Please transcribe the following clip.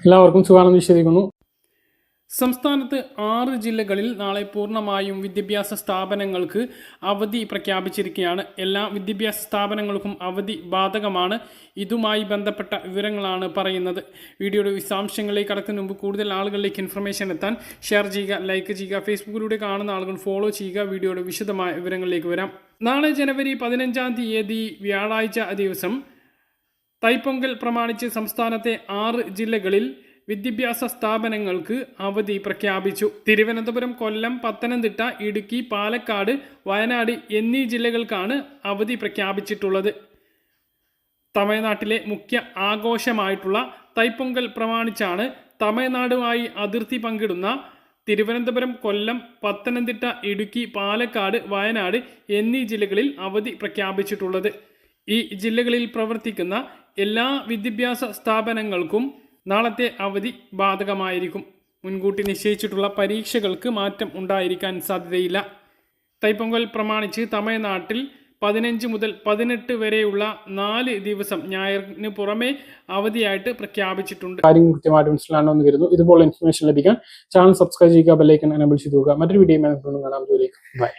എല്ലാവർക്കും സുഖാണെന്ന് വിശ്വസിക്കുന്നു. സംസ്ഥാനത്ത് 6 ജില്ലകളിൽ നാളെ പൂർണ്ണമായും വിദ്യാഭ്യാസ സ്ഥാപനങ്ങൾക്ക് അവധി പ്രഖ്യാപിച്ചിരിക്കുകയാണ്. എല്ലാ വിദ്യാഭ്യാസ സ്ഥാപനങ്ങൾക്കും അവധി ബാധകമാണ്. ഇതുമായി ബന്ധപ്പെട്ട വിവരങ്ങളാണ് പറയുന്നത്. വീഡിയോയുടെ വിശദാംശങ്ങളിലേക്ക് കടക്കുന്നതിന് മുമ്പ് കൂടുതൽ ആളുകളിലേക്ക് ഇൻഫർമേഷൻ എത്താൻ ഷെയർ ചെയ്യുക, ലൈക്ക് ചെയ്യുക, ഫേസ്ബുക്കിലൂടെ കാണുന്ന ആളുകൾ ഫോളോ ചെയ്യുക. വീഡിയോയുടെ വിശദമായ വിവരങ്ങളിലേക്ക് വരാം. നാളെ ജനുവരി 15-ാം തീയതി വ്യാഴാഴ്ച ദിവസം തൈപ്പൊങ്കൽ പ്രമാണിച്ച് സംസ്ഥാനത്തെ 6 ജില്ലകളിൽ വിദ്യാഭ്യാസ സ്ഥാപനങ്ങൾക്ക് അവധി പ്രഖ്യാപിച്ചു. തിരുവനന്തപുരം, കൊല്ലം, പത്തനംതിട്ട, ഇടുക്കി, പാലക്കാട്, വയനാട് എന്നീ ജില്ലകൾക്കാണ് അവധി പ്രഖ്യാപിച്ചിട്ടുള്ളത്. തമിഴ്നാട്ടിലെ മുഖ്യ ആഘോഷമായിട്ടുള്ള തൈപ്പൊങ്കൽ പ്രമാണിച്ചാണ് തമിഴ്നാടുമായി അതിർത്തി പങ്കിടുന്ന തിരുവനന്തപുരം, കൊല്ലം, പത്തനംതിട്ട, ഇടുക്കി, പാലക്കാട്, വയനാട് എന്നീ ജില്ലകളിൽ അവധി പ്രഖ്യാപിച്ചിട്ടുള്ളത്. ഈ ജില്ലകളിൽ പ്രവർത്തിക്കുന്ന എല്ലാ വിദ്യാഭ്യാസ സ്ഥാപനങ്ങൾക്കും നാളത്തെ അവധി ബാധകമായിരിക്കും. മുൻകൂട്ടി നിശ്ചയിച്ചിട്ടുള്ള പരീക്ഷകൾക്ക് മാറ്റം ഉണ്ടായിരിക്കാൻ സാധ്യതയില്ല. തൈപ്പൊങ്കൽ പ്രമാണിച്ച് തമിഴ്നാട്ടിൽ 15 മുതൽ 18 വരെയുള്ള 4 ദിവസം ഞായറിന് പുറമെ അവധിയായിട്ട് പ്രഖ്യാപിച്ചിട്ടുണ്ട്. കാര്യം കൃത്യമായിട്ട് മനസ്സിലാണെന്ന് കരുതുന്നു. ഇതുപോലെ ഇൻഫർമേഷൻ ലഭിക്കാൻ ചാനൽ സബ്സ്ക്രൈബ് ചെയ്യുക, ബെല്ലൈക്കൺ എനേബിൾ ചെയ്തു. മറ്റൊരു വീഡിയോ കാണാം. ബൈ.